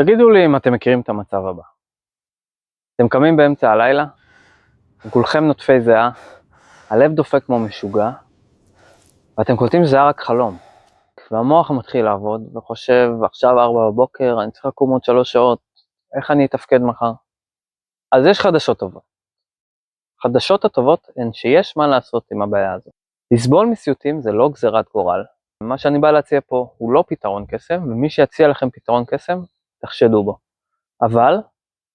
תגידו לי אם אתם מכירים את המצב הבא. אתם קמים באמצע הלילה, כולכם נוטפי זיעה, הלב דופק כמו משוגע, ואתם קולטים שזה היה רק חלום. והמוח מתחיל לעבוד וחושב, עכשיו 4 בבוקר, אני צריך לקום עוד 3 שעות, איך אני אתפקד מחר? אז יש חדשות טובות. החדשות הטובות הן שיש מה לעשות עם הבעיה הזאת. לסבול מסיוטים זה לא גזירת גורל. מה שאני בא להציע פה הוא לא פתרון קסם, ומי שיציע לכם פתרון קסם, תחשדו בו. אבל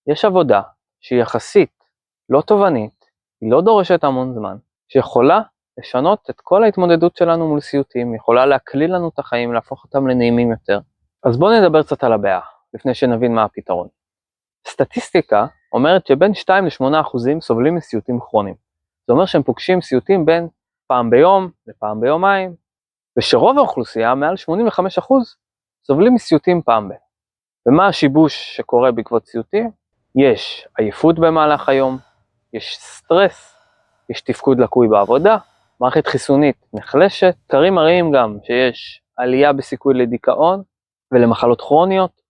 יש עבודה שהיא יחסית לא תובענית, היא לא דורשת המון זמן, שיכולה לשנות את כל ההתמודדות שלנו מול סיוטים, יכולה להקליל לנו את החיים, להפוך אותם לנעימים יותר. אז בואו נדבר קצת על הבעיה, לפני שנבין מה הפתרון. סטטיסטיקה אומרת שבין 2-8% סובלים מסיוטים כרוניים. זה אומר שהם פוגשים סיוטים בין פעם ביום לפעם ביומיים, ושרוב האוכלוסייה, מעל 85%, סובלים מסיוטים פעם ב. ומה השיבוש שקורה בעקבות סיוטים? יש עייפות במהלך היום, יש סטרס, יש תפקוד לקוי בעבודה, מערכת חיסונית נחלשת, מחקרים מראים גם שיש עלייה בסיכוי לדיכאון ולמחלות כרוניות,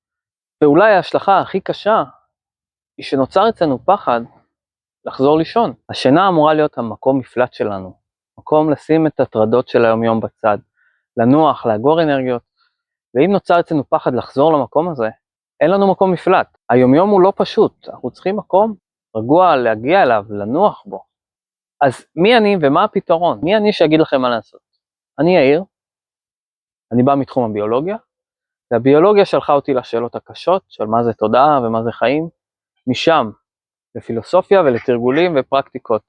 ואולי ההשלכה הכי קשה היא שנוצר אצלנו פחד לחזור לישון. השינה אמורה להיות המקום מפלט שלנו, מקום לשים את הטרדות של היום-יום בצד, לנוח, לאגור אנרגיות, ואם נוצר אצלנו פחד לחזור למקום הזה, אין לנו מקום מפלט. היום-יום הוא לא פשוט, אנחנו צריכים מקום רגוע להגיע אליו, לנוח בו. אז מי אני ומה הפתרון? מי אני שיגיד לכם מה לעשות? אני יאיר, אני בא מתחום הביולוגיה, והביולוגיה שלחה אותי לשאלות הקשות של מה זה תודעה ומה זה חיים, משם לפילוסופיה ולתרגולים ופרקטיקות.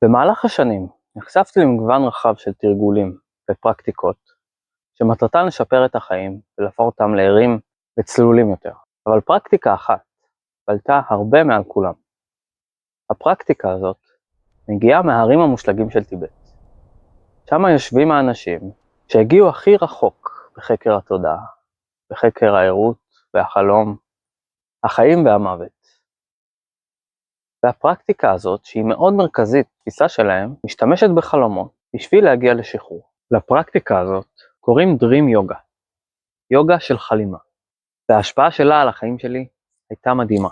במהלך השנים נחשפתי למגוון רחב של תרגולים ופרקטיקות, שמטרתן לשפר את החיים ולהפוך אותם לערים וצלולים יותר. אבל פרקטיקה אחת בלטה הרבה מעל כולם. הפרקטיקה הזאת מגיעה מההרים המושלגים של טיבט. שם יושבים האנשים שהגיעו הכי רחוק בחקר התודעה, בחקר הערות והחלום, החיים והמוות. והפרקטיקה הזאת, שהיא מאוד מרכזית בתפיסה שלהם, משתמשת בחלומות בשביל להגיע לשחרור. לפרקטיקה הזאת קוראים Dream Yoga, יוגה של חלימה. וההשפעה שלה על החיים שלי הייתה מדהימה.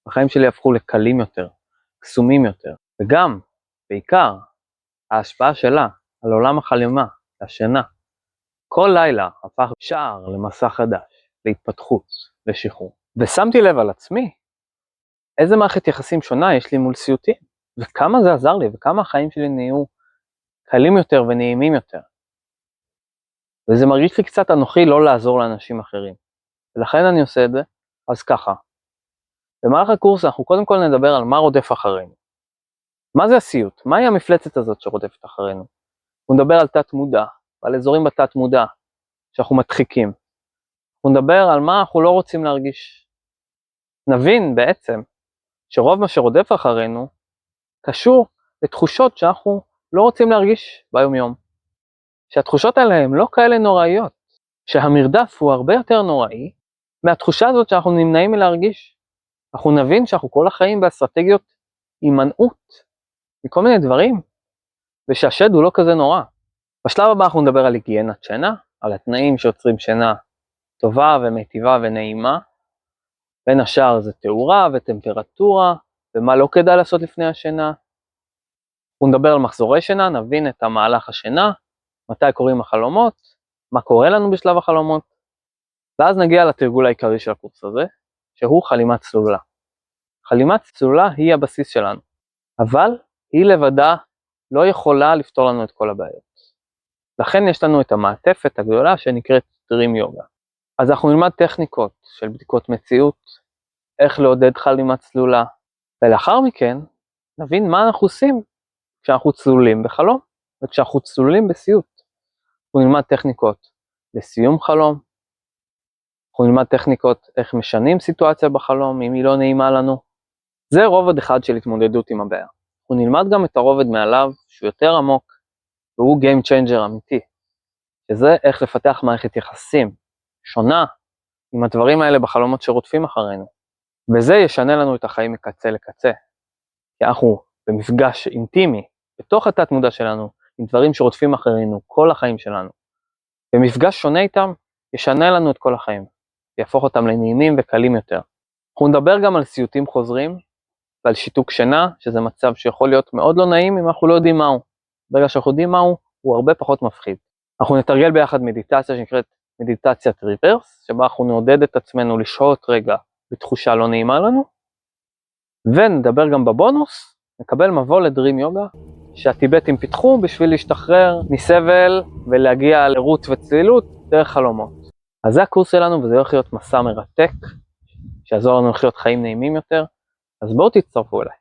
החיים שלי הפכו לקלים יותר, קסומים יותר, וגם, בעיקר, ההשפעה שלה על עולם החלימה, השינה. כל לילה הפך שער למסע חדש, להתפתחות, לשחרור. ושמתי לב על עצמי, איזה מערכת יחסים שונה יש לי מול סיוטים, וכמה זה עזר לי, וכמה החיים שלי נהיו קלים יותר ונעימים יותר. וזה מרגיש לי קצת אנוכי לא לעזור לאנשים אחרים. ולכן אני עושה את זה, אז ככה. במהלך הקורס אנחנו קודם כל נדבר על מה רודף אחרינו. מה זה הסיוט? מהי המפלצת הזאת שרודפת אחרינו? אנחנו נדבר על תת מודע, על אזורים בתת מודע, שאנחנו מדחיקים. אנחנו נדבר על מה אנחנו לא רוצים להרגיש. נבין בעצם שרוב מה שרודף אחרינו קשור לתחושות שאנחנו לא רוצים להרגיש ביום יום. שהתחושות האלה הן לא כאלה נוראיות. שהמרדף הוא הרבה יותר נוראי מהתחושה הזאת שאנחנו נמנעים מלהרגיש. אנחנו נבין שאנחנו כל החיים באסטרטגיות הימנעות מכל מיני דברים, ושהשד הוא לא כזה נורא. בשלב הבא אנחנו נדבר על היגיינת שינה, על התנאים שיוצרים שינה טובה ומיטיבה ונעימה. בין השאר זה תאורה וטמפרטורה, ומה לא כדאי לעשות לפני השינה. אנחנו נדבר על מחזורי שינה, נבין את המהלך השינה, מתי קורים החלומות, מה קורה לנו בשלב החלומות, ואז נגיע לתרגול העיקרי של הקורס הזה, שהוא חלימת צלולה. חלימת צלולה היא הבסיס שלנו, אבל היא לבדה לא יכולה לפתור לנו את כל הבעיות. לכן יש לנו את המעטפת הגדולה שנקראת Dream Yoga. אז אנחנו נלמד טכניקות של בדיקות מציאות, איך לעודד חלימת צלולה, ולאחר מכן נבין מה אנחנו עושים כשאנחנו צלולים בחלום, וכשאנחנו צלולים בסיוט. אנחנו נלמד טכניקות לסיום חלום, אנחנו נלמד טכניקות איך משנים סיטואציה בחלום אם היא לא נעימה לנו. זה רובד אחד של התמודדות עם הבעיה. אנחנו נלמד גם את הרובד מעליו שהוא יותר עמוק, והוא Game Changer אמיתי, שזה איך לפתח מערכת יחסים שונה עם הדברים האלה בחלומות שרודפים אחרינו. וזה ישנה לנו את החיים מקצה לקצה, כי אנחנו במפגש אינטימי בתוך התת מודע שלנו עם דברים שרודפים אחרינו כל החיים שלנו. במפגש שונה איתם ישנה לנו את כל החיים. ויהפוך אותם לנעימים וקלים יותר. אנחנו נדבר גם על סיוטים חוזרים ועל שיתוק שינה, שזה מצב שיכול להיות מאוד לא נעים אם אנחנו לא יודעים מהו. ברגע שאנחנו יודעים מהו, הוא הרבה פחות מפחיד. אנחנו נתרגל ביחד מדיטציה שנקראת מדיטציית ריברס, שבה אנחנו נעודד את עצמנו לשהות רגע בתחושה לא נעימה לנו, ונדבר גם בבונוס, נקבל מבוא לדרים יוגה, שהטיבטים פיתחו בשביל להשתחרר מסבל ולהגיע לרות וצלילות דרך חלומות. אז זה הקורס שלנו וזה הולך להיות מסע מרתק, שיעזור לנו לחיות חיים נעימים יותר, אז בואו תצטרפו אליי.